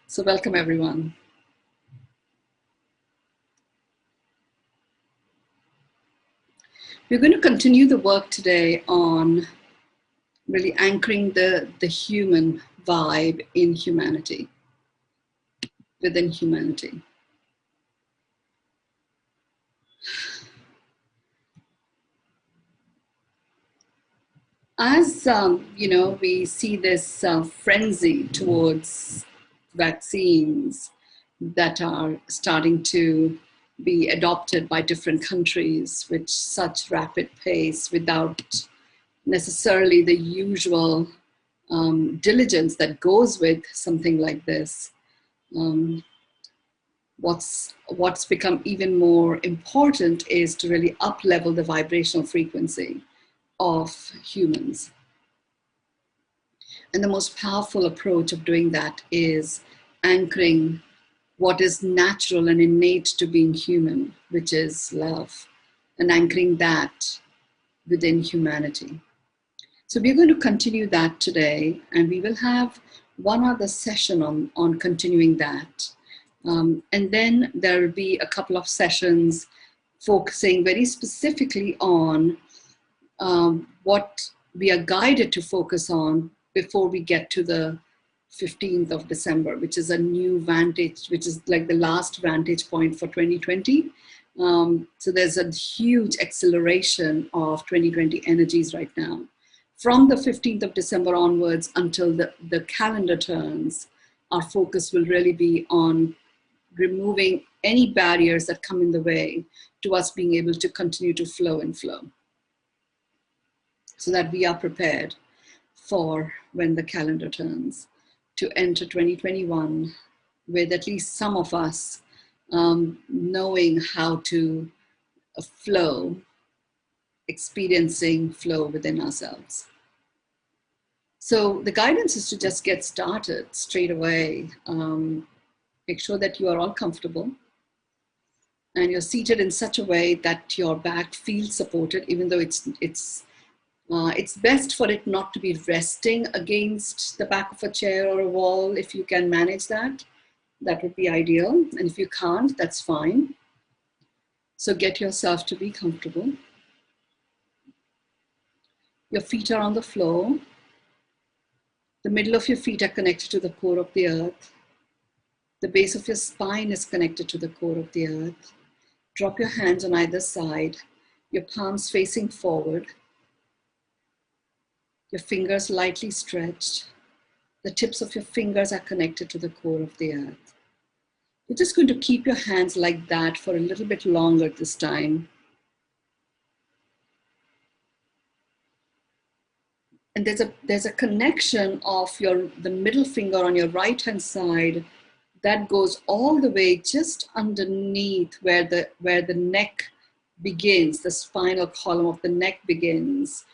So welcome everyone. We're going to continue the work today on really anchoring the human vibe in humanity, within humanity. As we see this frenzy towards vaccines that are starting to be adopted by different countries with such rapid pace without necessarily the usual diligence that goes with something like this. What's become even more important is to really up-level the vibrational frequency of humans. And the most powerful approach of doing that is anchoring what is natural and innate to being human, which is love, and anchoring that within humanity. So we're going to continue that today, and we will have one other session on continuing that. And then there will be a couple of sessions focusing very specifically on what we are guided to focus on before we get to the 15th of December, which is a new vantage, which is like the last vantage point for 2020. So there's a huge acceleration of 2020 energies right now. From the 15th of December onwards until the calendar turns, our focus will really be on removing any barriers that come in the way to us being able to continue to flow and flow, so that we are prepared for when the calendar turns to enter 2021 with at least some of us knowing how to flow, experiencing flow within ourselves. So the guidance is to just get started straight away. Make sure that you are all comfortable and you're seated in such a way that your back feels supported, even though it's best for it not to be resting against the back of a chair or a wall. If you can manage that, that would be ideal. And if you can't, that's fine. So get yourself to be comfortable. Your feet are on the floor. The middle of your feet are connected to the core of the earth. The base of your spine is connected to the core of the earth. Drop your hands on either side, your palms facing forward, your fingers lightly stretched. The tips of your fingers are connected to the core of the earth. You're just going to keep your hands like that for a little bit longer this time. And there's a connection of the middle finger on your right hand side that goes all the way just underneath where the neck begins, the spinal column of the neck begins.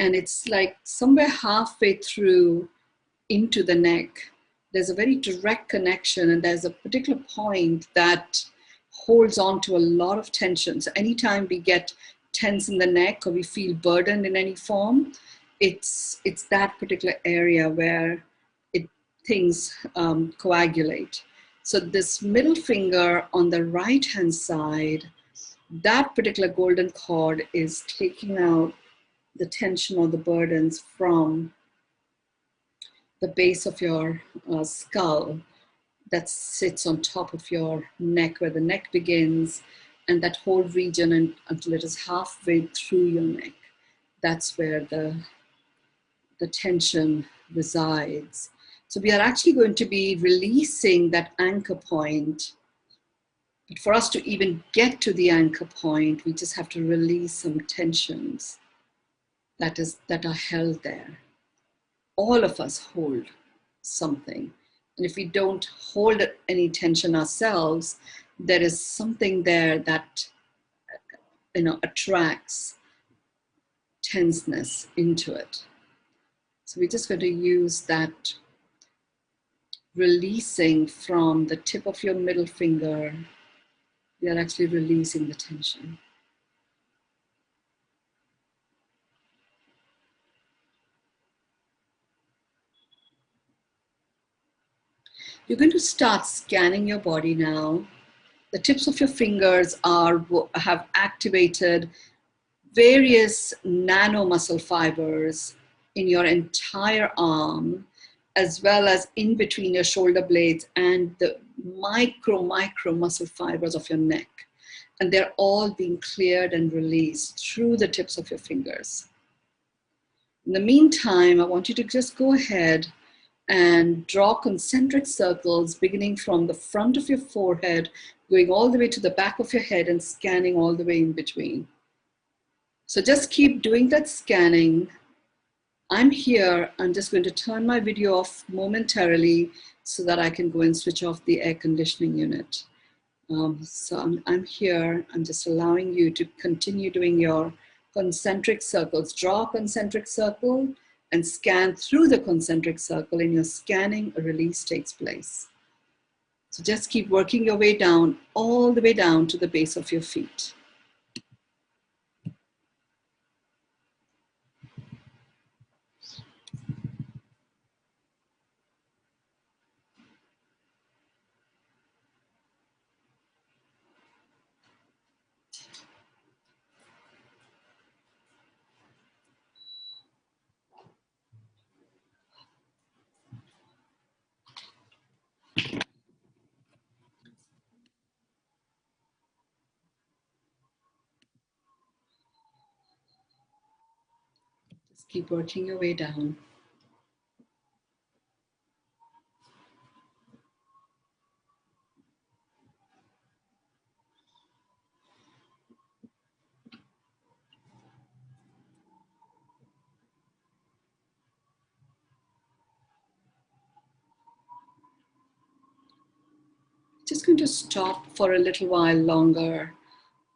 And it's like somewhere halfway through into the neck. There's a very direct connection, and there's a particular point that holds on to a lot of tension. So anytime we get tense in the neck or we feel burdened in any form, it's that particular area where things coagulate. So this middle finger on the right hand side, that particular golden cord is taking out the tension or the burdens from the base of your skull that sits on top of your neck, where the neck begins, and that whole region until it is halfway through your neck. That's where the tension resides. So we are actually going to be releasing that anchor point. But for us to even get to the anchor point, we just have to release some tensions that are held there. All of us hold something. And if we don't hold any tension ourselves, there is something there that attracts tenseness into it. So we're just going to use that releasing from the tip of your middle finger. We are actually releasing the tension. You're going to start scanning your body now. The tips of your fingers have activated various nano muscle fibers in your entire arm, as well as in between your shoulder blades and the micro muscle fibers of your neck. And they're all being cleared and released through the tips of your fingers. In the meantime, I want you to just go ahead and draw concentric circles beginning from the front of your forehead, going all the way to the back of your head and scanning all the way in between. So just keep doing that scanning. I'm here. I'm just going to turn my video off momentarily so that I can go and switch off the air conditioning unit. So I'm here. I'm just allowing you to continue doing your concentric circles. Draw a concentric circle and scan through the concentric circle. In your scanning, a release takes place. So just keep working your way down, all the way down to the base of your feet. Just keep working your way down. Just going to stop for a little while longer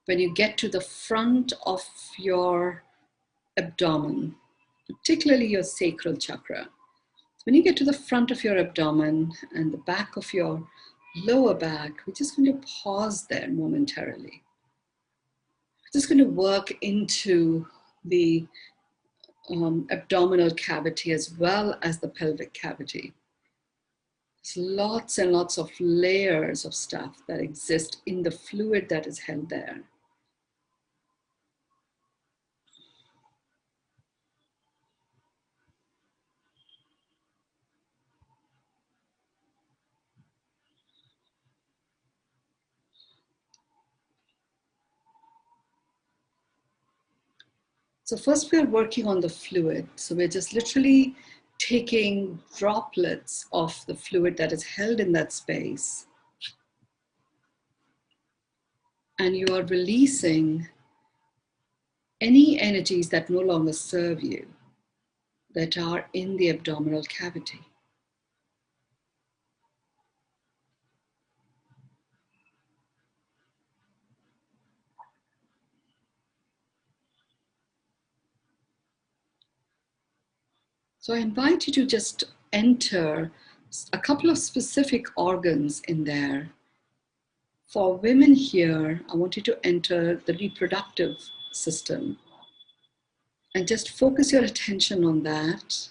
when you get to the front of your abdomen, particularly your sacral chakra. So when you get to the front of your abdomen and the back of your lower back, we're just going to pause there momentarily. We're just going to work into the abdominal cavity as well as the pelvic cavity. There's lots and lots of layers of stuff that exist in the fluid that is held there. So first we are working on the fluid. So we're just literally taking droplets of the fluid that is held in that space. And you are releasing any energies that no longer serve you, that are in the abdominal cavity. So I invite you to just enter a couple of specific organs in there. For women here, I want you to enter the reproductive system and just focus your attention on that.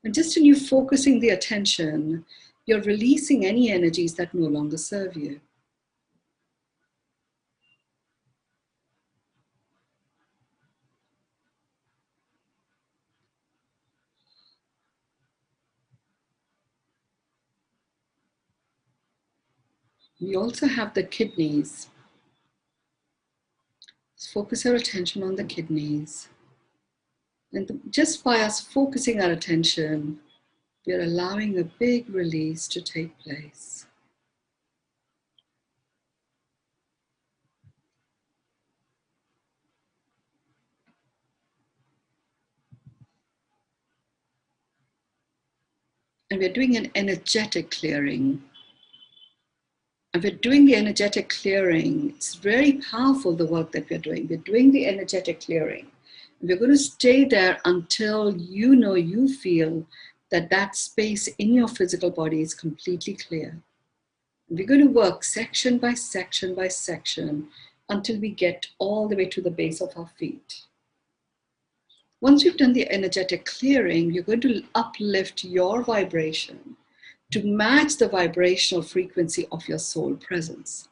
And just in you focusing the attention, you're releasing any energies that no longer serve you. We also have the kidneys. Focus your attention on the kidneys. And just by us focusing our attention, we are allowing a big release to take place. And we're doing an energetic clearing. And we're doing the energetic clearing. It's very powerful, the work that we're doing. We're doing the energetic clearing. And we're going to stay there until you feel that that space in your physical body is completely clear. And we're going to work section by section by section until we get all the way to the base of our feet. Once you've done the energetic clearing, you're going to uplift your vibration to match the vibrational frequency of your soul presence.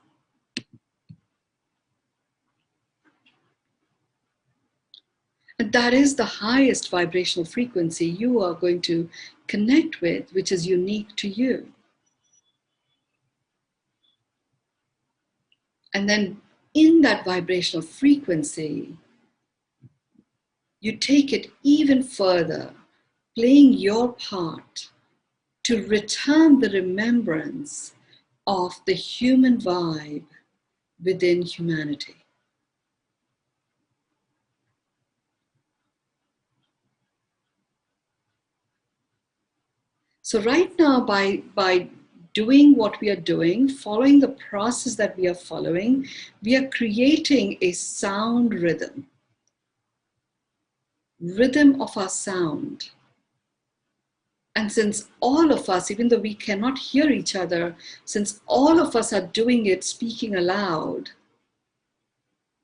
And that is the highest vibrational frequency you are going to connect with, which is unique to you. And then in that vibrational frequency, you take it even further, playing your part to return the remembrance of the human vibe within humanity. So right now, by doing what we are doing, following the process that we are following, we are creating a sound rhythm of our sound. And since all of us, even though we cannot hear each other, since all of us are doing it, speaking aloud,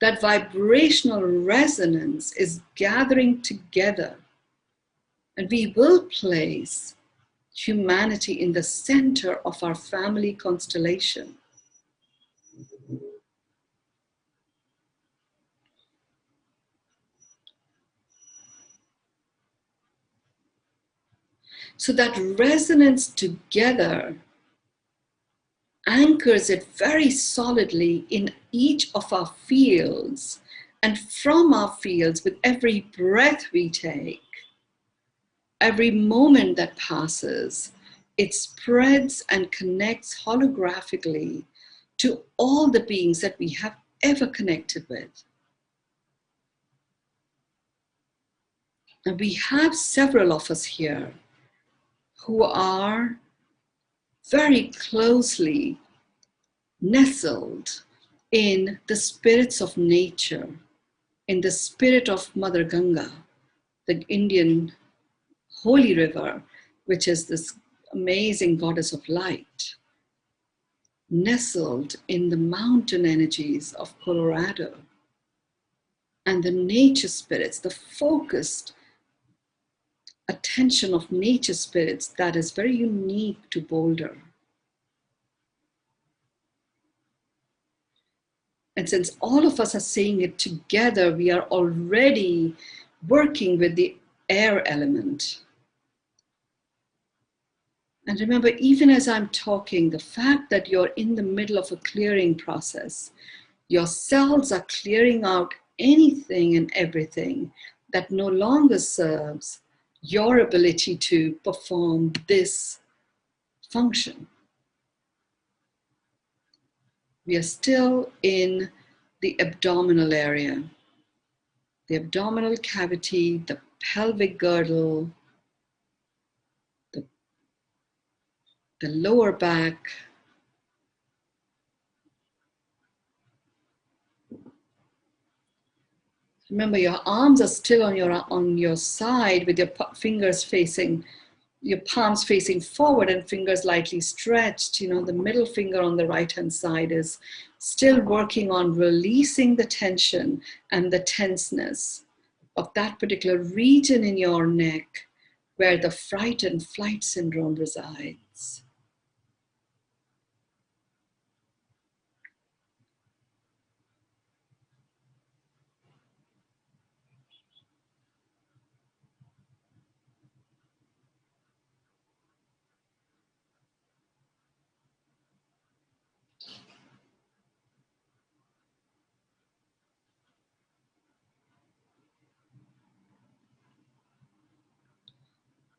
that vibrational resonance is gathering together. And we will place humanity in the center of our family constellation. So that resonance together anchors it very solidly in each of our fields. And from our fields, with every breath we take, every moment that passes, it spreads and connects holographically to all the beings that we have ever connected with. And we have several of us here who are very closely nestled in the spirits of nature, in the spirit of Mother Ganga, the Indian holy river, which is this amazing goddess of light, nestled in the mountain energies of Colorado, and the nature spirits, the focused attention of nature spirits that is very unique to Boulder. And since all of us are saying it together, we are already working with the air element. And remember, even as I'm talking, the fact that you're in the middle of a clearing process, your cells are clearing out anything and everything that no longer serves your ability to perform this function. We are still in the abdominal area, the abdominal cavity, the pelvic girdle, the lower back. Remember, your arms are still on your side with your fingers facing, your palms facing forward and fingers lightly stretched. You know, the middle finger on the right-hand side is still working on releasing the tension and the tenseness of that particular region in your neck where the fright and flight syndrome resides.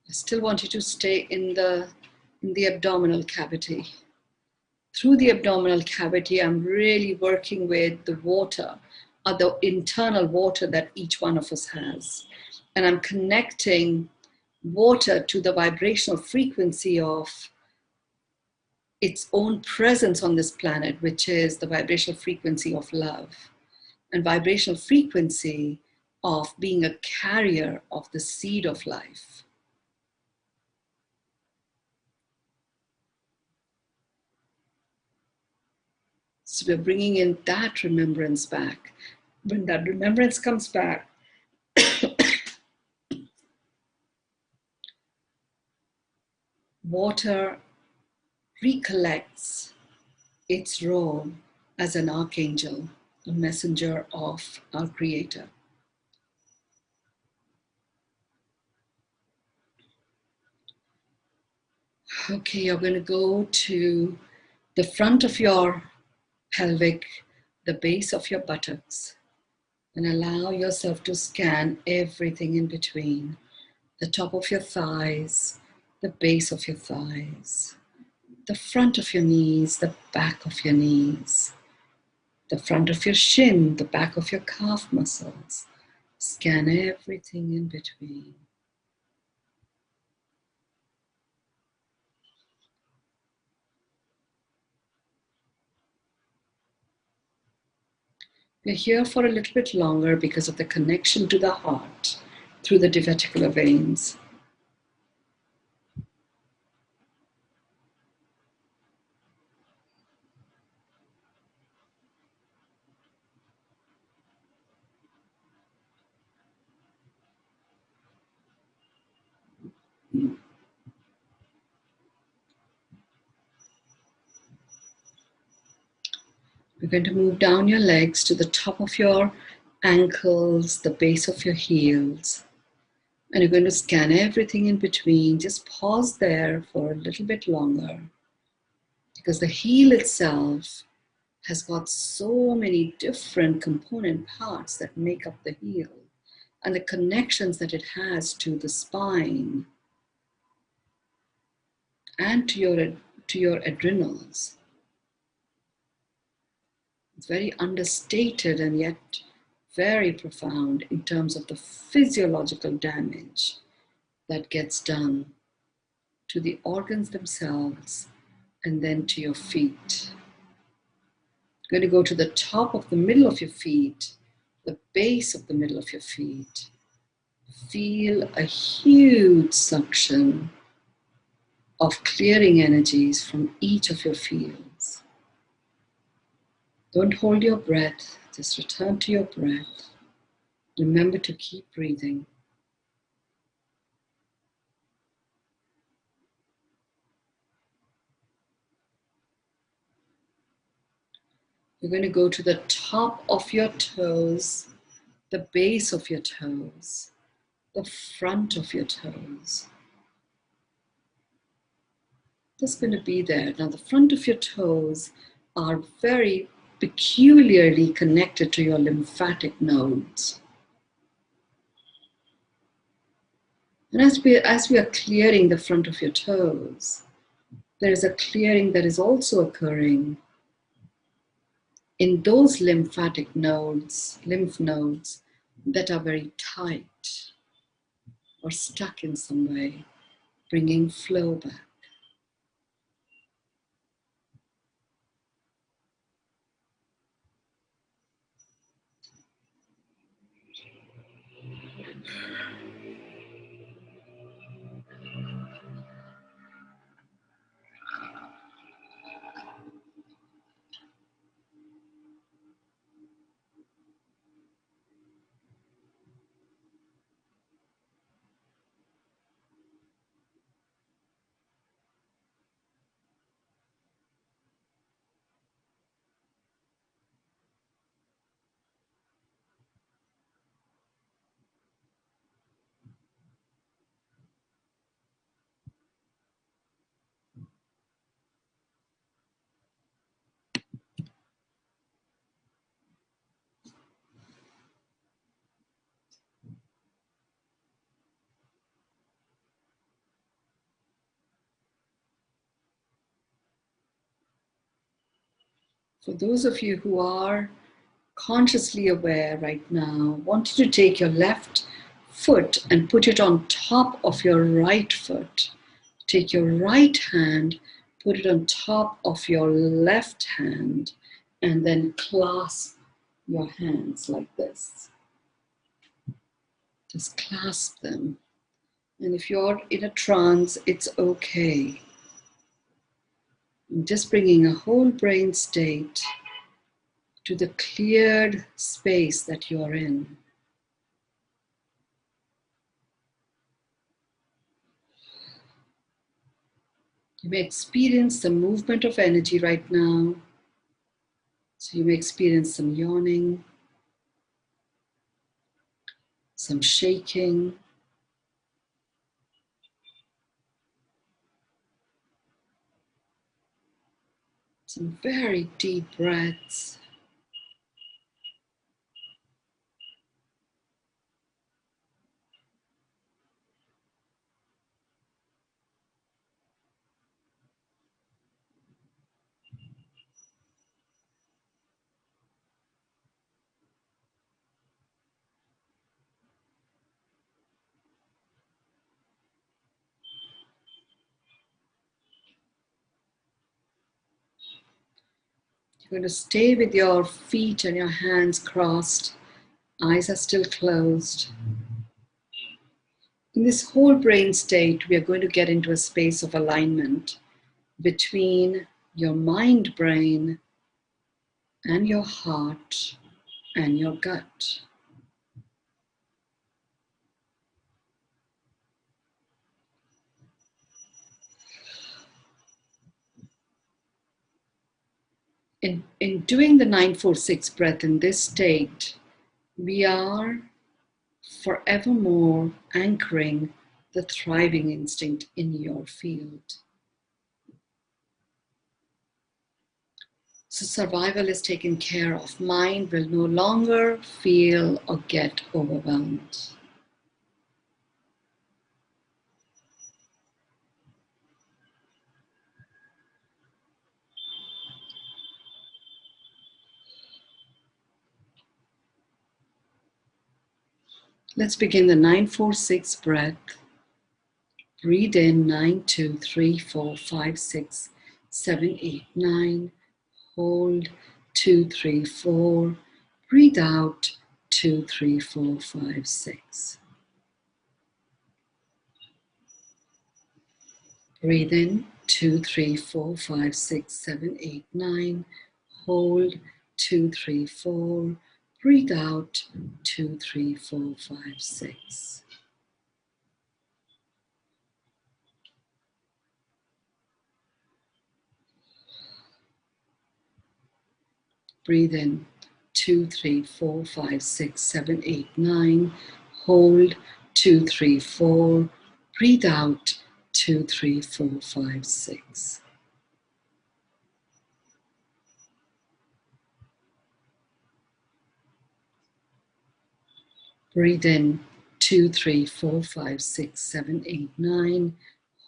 I still want you to stay in the abdominal cavity. Through the abdominal cavity, I'm really working with the water, or the internal water that each one of us has. And I'm connecting water to the vibrational frequency of its own presence on this planet, which is the vibrational frequency of love and vibrational frequency of being a carrier of the seed of life. So we're bringing in that remembrance back. When that remembrance comes back, water recollects its role as an archangel, a messenger of our Creator. Okay, you're going to go to the front of your pelvic, the base of your buttocks, and allow yourself to scan everything in between. The top of your thighs, the base of your thighs, the front of your knees, the back of your knees, the front of your shin, the back of your calf muscles. Scan everything in between. We're here for a little bit longer because of the connection to the heart through the diverticular veins. We're going to move down your legs to the top of your ankles, the base of your heels. And you're going to scan everything in between. Just pause there for a little bit longer, because the heel itself has got so many different component parts that make up the heel, and the connections that it has to the spine and to your adrenals. It's very understated and yet very profound in terms of the physiological damage that gets done to the organs themselves and then to your feet. You're going to go to the top of the middle of your feet, the base of the middle of your feet. Feel a huge suction of clearing energies from each of your fields. Don't hold your breath, just return to your breath. Remember to keep breathing. You're going to go to the top of your toes, the base of your toes, the front of your toes. Just going to be there. Now the front of your toes are very peculiarly connected to your lymphatic nodes. And as we are clearing the front of your toes, there is a clearing that is also occurring in those lymphatic nodes, lymph nodes that are very tight or stuck in some way, bringing flow back. For those of you who are consciously aware right now, I want you to take your left foot and put it on top of your right foot. Take your right hand, put it on top of your left hand, and then clasp your hands like this. Just clasp them. And if you're in a trance, it's okay. I'm just bringing a whole brain state to the cleared space that you're in. You may experience some movement of energy right now. So you may experience some yawning, some shaking, some very deep breaths. You're going to stay with your feet and your hands crossed. Eyes are still closed. In this whole brain state, we are going to get into a space of alignment between your mind brain and your heart and your gut. In doing the 946 breath in this state, we are forevermore anchoring the thriving instinct in your field. So survival is taken care of. Mind will no longer feel or get overwhelmed. Let's begin the 946 breath. Breathe in 9, 2, 3, 4, 5, 6, 7, 8, 9. Hold 2, 3, 4. Breathe out 2, 3, 4, 5, 6. Breathe in 2, 3, 4, 5, 6, 7, 8, 9. Hold 2, 3, 4. Breathe out 2, 3, 4, 5, 6. Breathe in 2, 3, 4, 5, 6, 7, 8, 9. Hold 2, 3, 4. Breathe out 2, 3, 4, 5, 6. Breathe in 2, 3, 4, 5, 6, 7, 8, 9.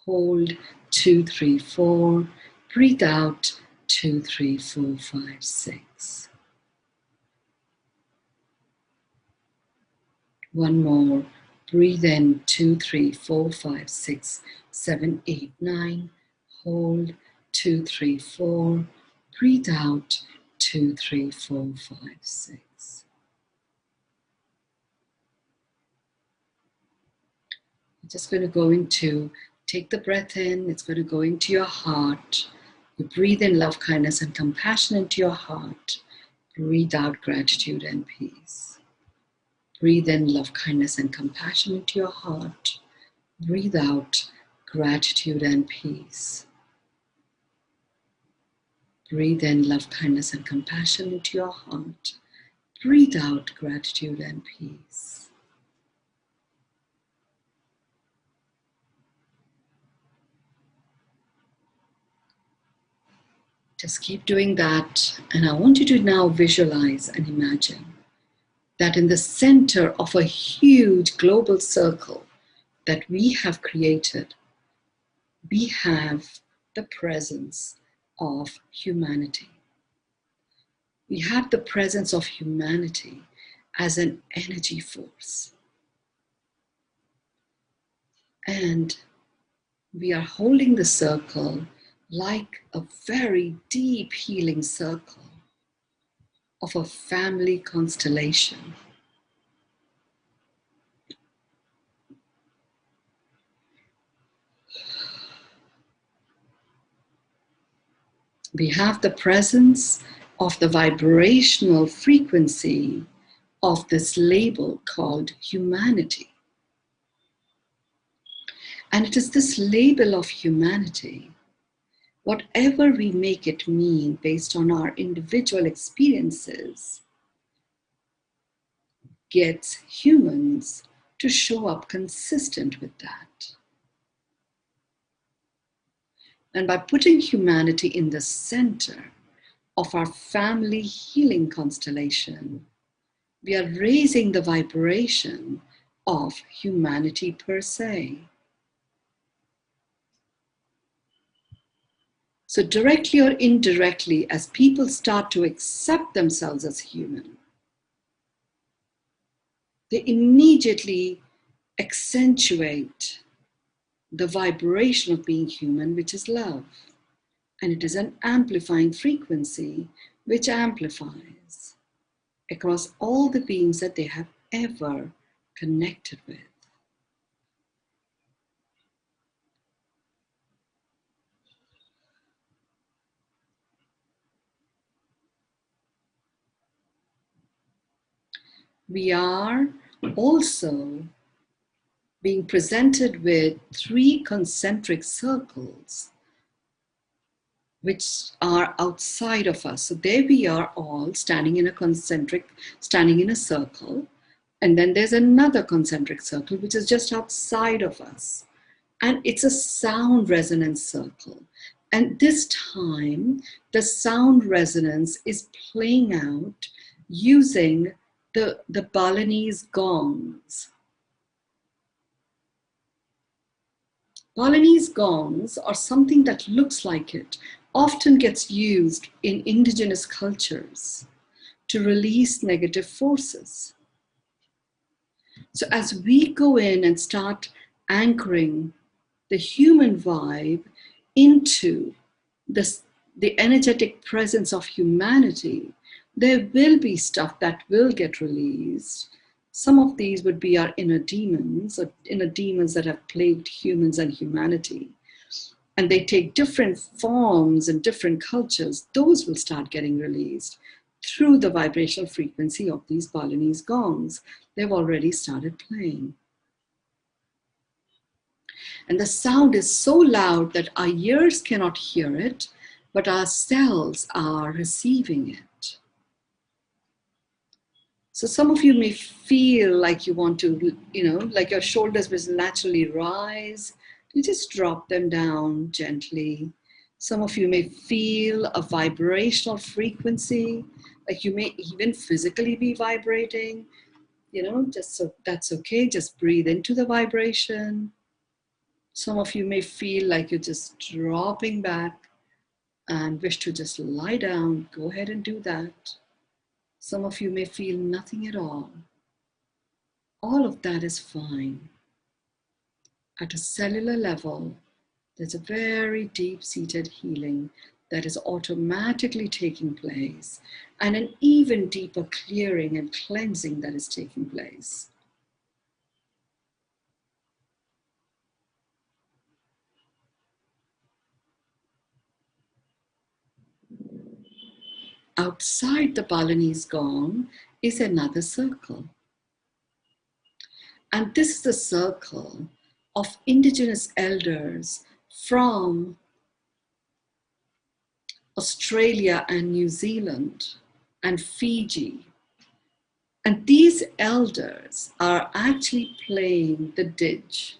Hold 2, 3, 4. Breathe out 2, 3, 4, 5, 6. One more. Breathe in 2, 3, 4, 5, 6, 7, 8, 9. Hold 2, 3, 4. Breathe out 2, 3, 4, 5, 6. You're just going to go into, take the breath in, it's going to go into your heart. You breathe in love, kindness, and compassion into your heart. Breathe out gratitude and peace. Breathe in love, kindness, and compassion into your heart. Breathe out gratitude and peace. Breathe in love, kindness, and compassion into your heart. Breathe out gratitude and peace. Just keep doing that. And I want you to now visualize and imagine that in the center of a huge global circle that we have created, we have the presence of humanity. We have the presence of humanity as an energy force. And we are holding the circle like a very deep healing circle of a family constellation. We have the presence of the vibrational frequency of this label called humanity. And it is this label of humanity whatever we make it mean based on our individual experiences, gets humans to show up consistent with that. And by putting humanity in the center of our family healing constellation, we are raising the vibration of humanity per se. So directly or indirectly, as people start to accept themselves as human, they immediately accentuate the vibration of being human, which is love. And it is an amplifying frequency which amplifies across all the beings that they have ever connected with. We are also being presented with 3 concentric circles which are outside of us. So there we are all standing in a circle. And then there's another concentric circle, which is just outside of us. And it's a sound resonance circle. And this time, the sound resonance is playing out using the Balinese gongs. Balinese gongs are something that looks like it, often gets used in indigenous cultures to release negative forces. So as we go in and start anchoring the human vibe into the energetic presence of humanity, there will be stuff that will get released. Some of these would be our inner demons, or inner demons that have plagued humans and humanity. And they take different forms in different cultures. Those will start getting released through the vibrational frequency of these Balinese gongs. They've already started playing. And the sound is so loud that our ears cannot hear it, but our cells are receiving it. So some of you may feel like you want to, like your shoulders will naturally rise. You just drop them down gently. Some of you may feel a vibrational frequency, like you may even physically be vibrating, just so that's okay. Just breathe into the vibration. Some of you may feel like you're just dropping back and wish to just lie down. Go ahead and do that. Some of you may feel nothing at all. All of that is fine. At a cellular level, there's a very deep-seated healing that is automatically taking place, and an even deeper clearing and cleansing that is taking place. Outside the Balinese gong is another circle. And this is a circle of indigenous elders from Australia and New Zealand and Fiji. And these elders are actually playing the didge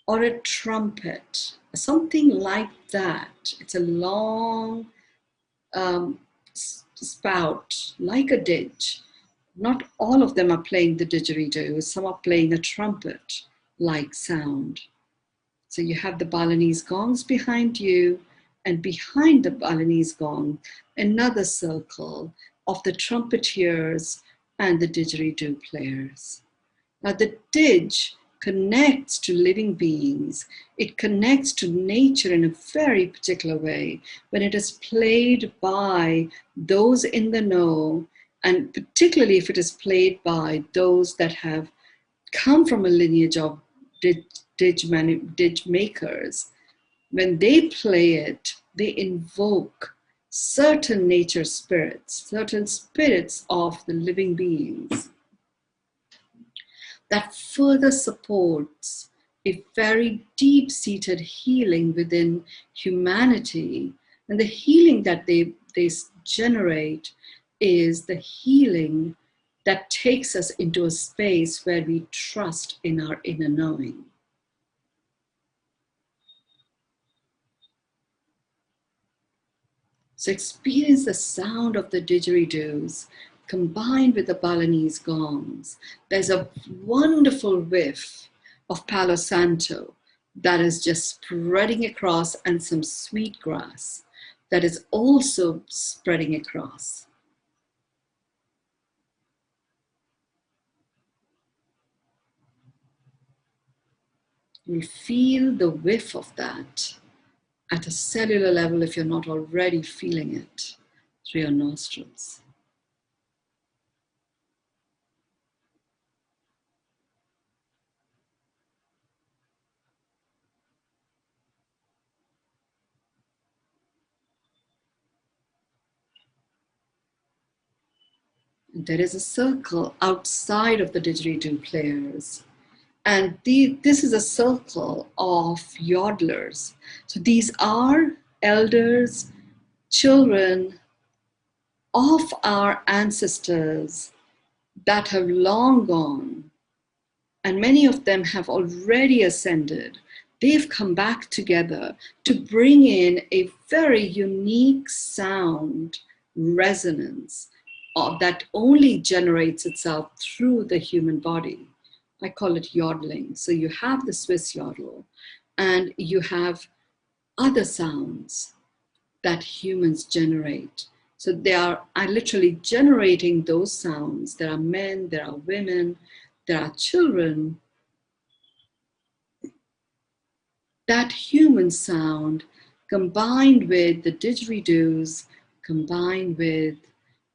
or a trumpet, something like that. It's a long spout, like a didge. Not all of them are playing the didgeridoo. Some are playing a trumpet-like sound. So you have the Balinese gongs behind you, and behind the Balinese gong, another circle of the trumpeters and the didgeridoo players. Now the didge connects to living beings. It connects to nature in a very particular way when it is played by those in the know, and particularly if it is played by those that have come from a lineage of didge makers. When they play it, they invoke certain nature spirits, certain spirits of the living beings that further supports a very deep-seated healing within humanity. And the healing that they generate is the healing that takes us into a space where we trust in our inner knowing. So experience the sound of the didgeridoos combined with the Balinese gongs. There's a wonderful whiff of Palo Santo that is just spreading across, and some sweet grass that is also spreading across. You'll feel the whiff of that at a cellular level if you're not already feeling it through your nostrils. There is a circle outside of the didgeridoo players. And this is a circle of yodelers. So these are elders, children of our ancestors that have long gone. And many of them have already ascended. They've come back together to bring in a very unique sound resonance that only generates itself through the human body. I call it yodeling. So you have the Swiss yodel, and you have other sounds that humans generate. So they are literally generating those sounds. There are men, there are women, there are children. That human sound combined with the didgeridoos, combined with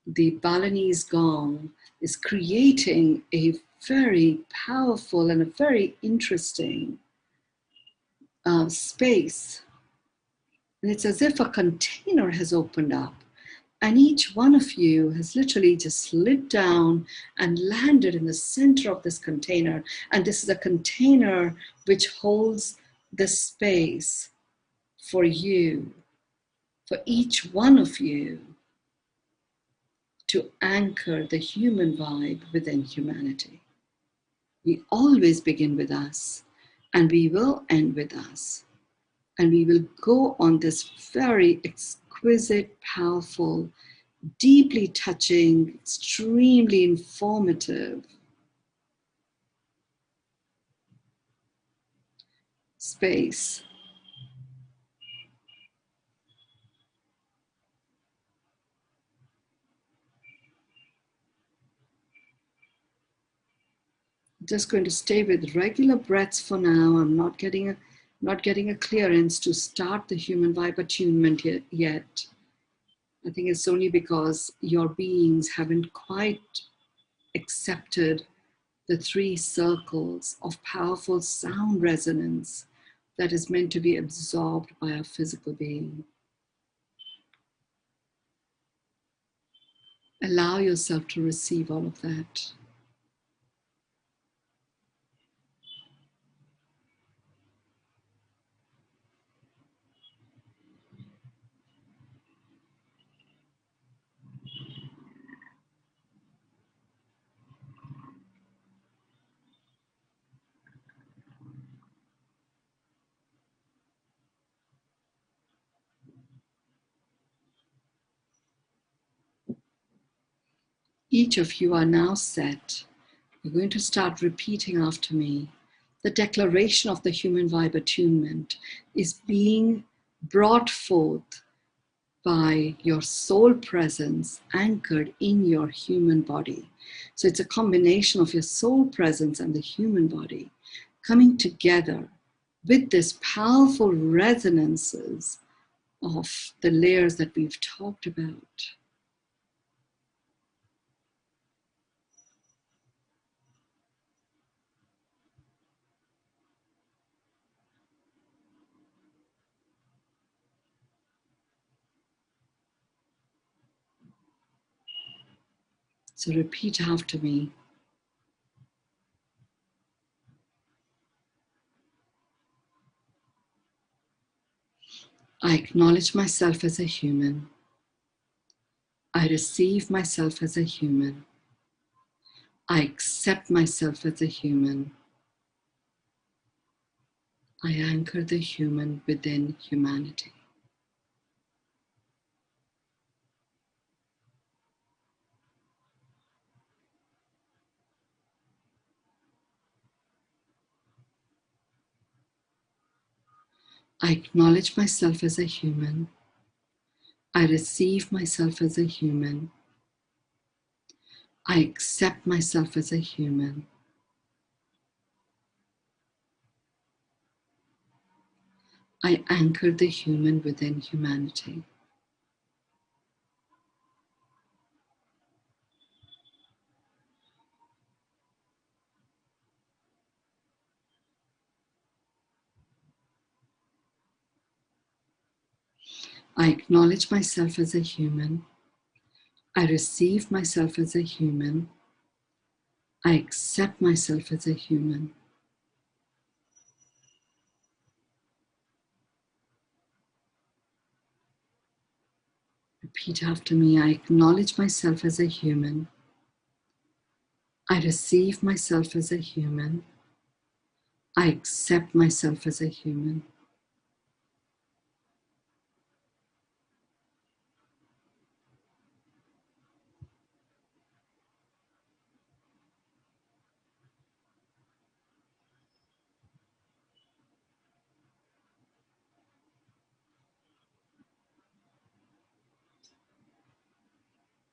the Balinese gong, is creating a very powerful and a very interesting space. And it's as if a container has opened up, and each one of you has literally just slid down and landed in the center of this container. And this is a container which holds the space for you, for each one of you, to anchor the human vibe within humanity. We always begin with us, and we will end with us. And we will go on this very exquisite, powerful, deeply touching, extremely informative space. Just going to stay with regular breaths for now. I'm not getting a clearance to start the human vibe attunement yet. I think it's only because your beings haven't quite accepted the 3 circles of powerful sound resonance that is meant to be absorbed by our physical being. Allow yourself to receive all of that. Each of you are now set. You're going to start repeating after me. The declaration of the Human Vibe Attunement is being brought forth by your soul presence anchored in your human body. So it's a combination of your soul presence and the human body coming together with this powerful resonances of the layers that we've talked about. So repeat after me. I acknowledge myself as a human. I receive myself as a human. I accept myself as a human. I anchor the human within humanity. I acknowledge myself as a human. I receive myself as a human. I accept myself as a human. I anchor the human within humanity. I acknowledge myself as a human. I receive myself as a human. I accept myself as a human. Repeat after me. I acknowledge myself as a human. I receive myself as a human. I accept myself as a human.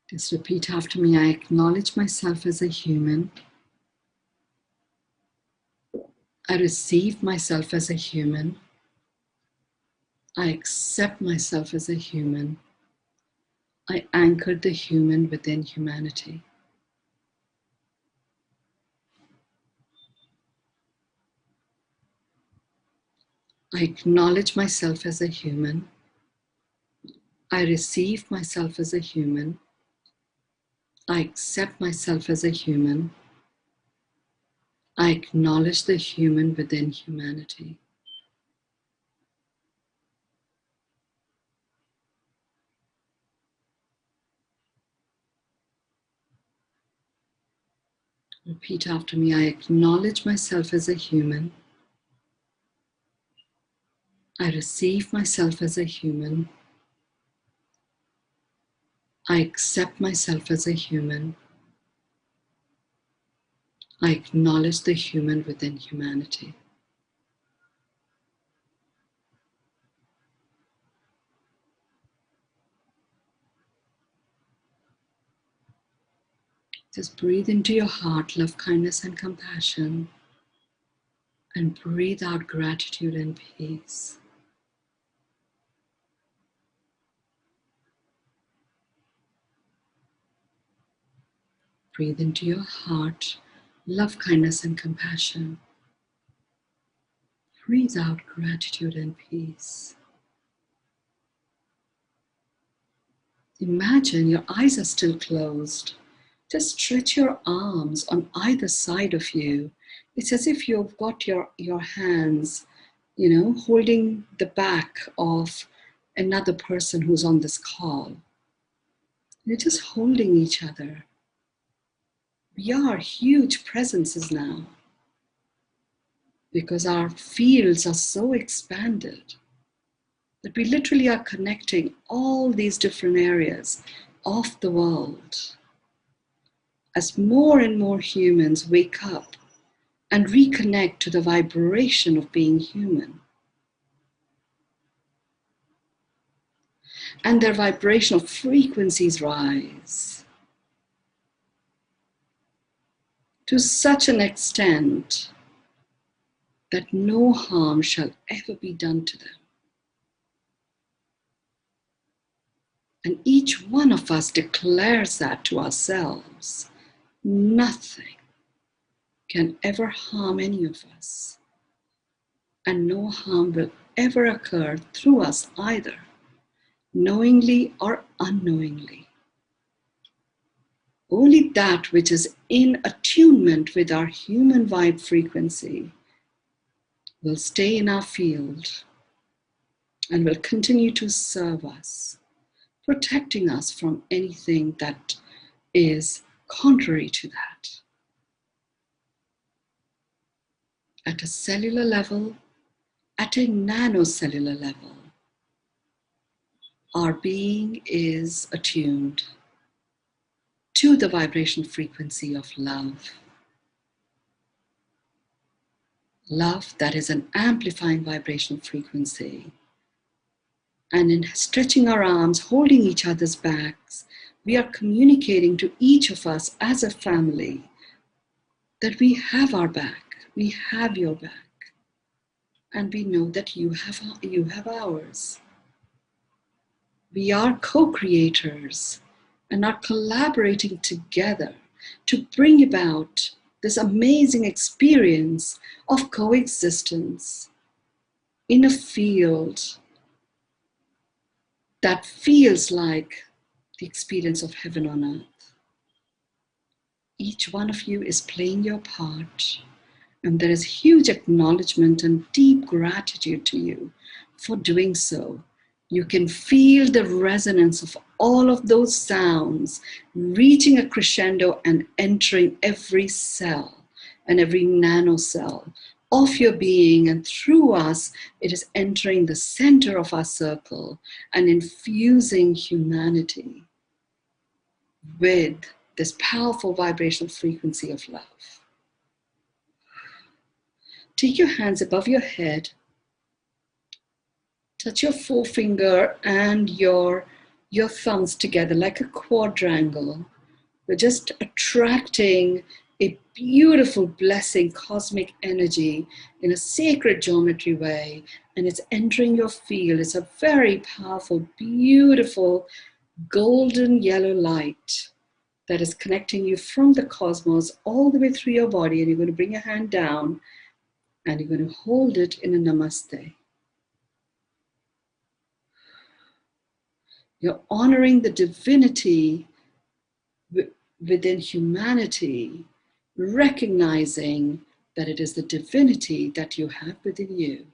Just repeat after me. I acknowledge myself as a human. I receive myself as a human. I accept myself as a human. I anchor the human within humanity. I acknowledge myself as a human. I receive myself as a human. I accept myself as a human. I acknowledge the human within humanity. Repeat after me. I acknowledge myself as a human. I receive myself as a human. I accept myself as a human. I acknowledge the human within humanity. Just breathe into your heart love, kindness, and compassion. And breathe out gratitude and peace. Breathe into your heart love, kindness, and compassion. Breathe out gratitude and peace. Imagine your eyes are still closed. Just stretch your arms on either side of you. It's as if you've got your hands, holding the back of another person who's on this call. You're just holding each other. We are huge presences now because our fields are so expanded that we literally are connecting all these different areas of the world. As more and more humans wake up and reconnect to the vibration of being human, and their vibrational frequencies rise to such an extent that no harm shall ever be done to them. And each one of us declares that to ourselves. Nothing can ever harm any of us. And no harm will ever occur through us either, knowingly or unknowingly. Only that which is in attunement with our human vibe frequency will stay in our field and will continue to serve us, protecting us from anything that is contrary to that. At a cellular level, at a nanocellular level, our being is attuned to the vibration frequency of love. Love that is an amplifying vibration frequency. And in stretching our arms, holding each other's backs, we are communicating to each of us as a family that we have our back, we have your back, and we know that you have ours. We are co-creators and are collaborating together to bring about this amazing experience of coexistence in a field that feels like the experience of heaven on earth. Each one of you is playing your part, and there is huge acknowledgement and deep gratitude to you for doing so. You can feel the resonance of all of those sounds reaching a crescendo and entering every cell and every nanocell of your being, and through us, it is entering the center of our circle and infusing humanity with this powerful vibrational frequency of love. Take your hands above your head, touch your forefinger and your thumbs together like a quadrangle. We're just attracting a beautiful blessing, cosmic energy in a sacred geometry way, and it's entering your field. It's a very powerful, beautiful, golden yellow light that is connecting you from the cosmos all the way through your body. And you're going to bring your hand down and you're going to hold it in a namaste. You're honoring the divinity within humanity, recognizing that it is the divinity that you have within you.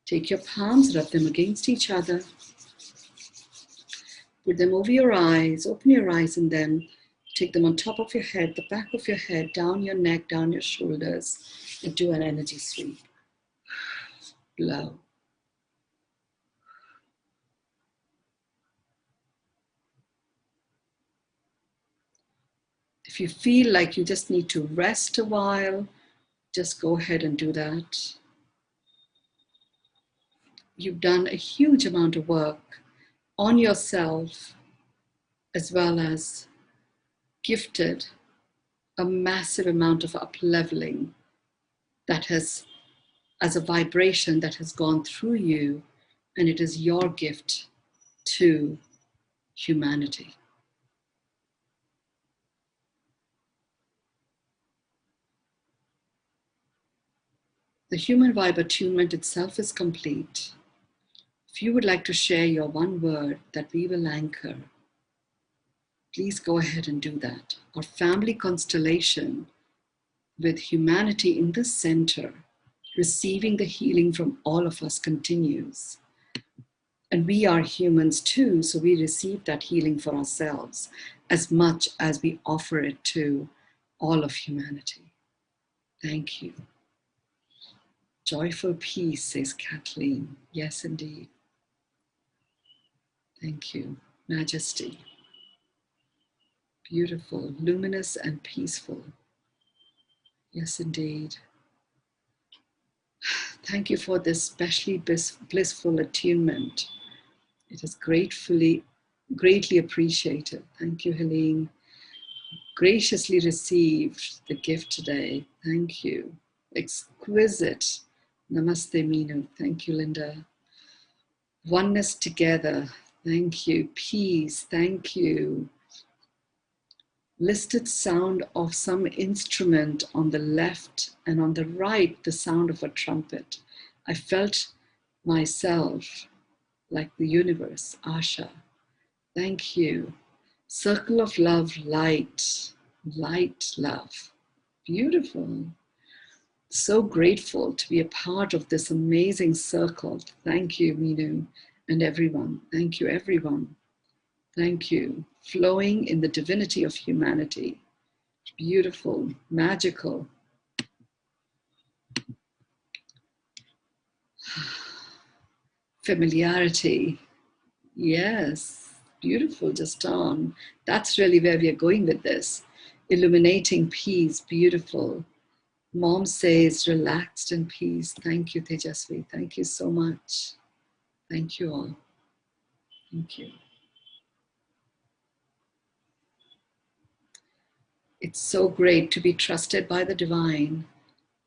Take your palms, rub them against each other. Put them over your eyes, open your eyes, and then take them on top of your head, the back of your head, down your neck, down your shoulders, and do an energy sweep. Blow. If you feel like you just need to rest a while, just go ahead and do that. You've done a huge amount of work on yourself, as well as gifted a massive amount of upleveling that has, as a vibration that has gone through you, and it is your gift to humanity. The Human Vibe Attunement itself is complete. If you would like to share your one word that we will anchor, please go ahead and do that. Our family constellation with humanity in the center, receiving the healing from all of us, continues. And we are humans too, so we receive that healing for ourselves as much as we offer it to all of humanity. Thank you. Joyful peace, says Kathleen. Yes, indeed. Thank you. Majesty. Beautiful, luminous, and peaceful. Yes, indeed. Thank you for this specially blissful attunement. It is greatly appreciated. Thank you, Helene. Graciously received the gift today. Thank you. Exquisite. Namaste, Mynoo. Thank you, Linda. Oneness together. Thank you. Peace. Thank you. Listed sound of some instrument on the left, and on the right, the sound of a trumpet. I felt myself like the universe. Asha. Thank you. Circle of love, light, light, love. Beautiful. So grateful to be a part of this amazing circle. Thank you, Mynoo, and everyone. Thank you, everyone. Thank you. Flowing in the divinity of humanity. Beautiful, magical. Familiarity. Yes, beautiful, just on. That's really where we are going with this. Illuminating peace, beautiful. Mom says relaxed and peace. Thank you, Tejasvi. Thank you so much. Thank you all. Thank you. It's so great to be trusted by the divine,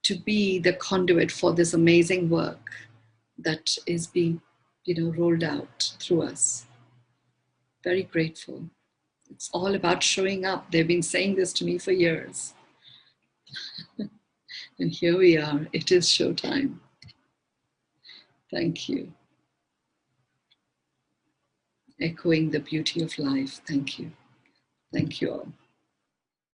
to be the conduit for this amazing work that is being, rolled out through us. Very grateful. It's all about showing up. They've been saying this to me for years. And here we are. It is showtime. Thank you. Echoing the beauty of life. Thank you. Thank you all.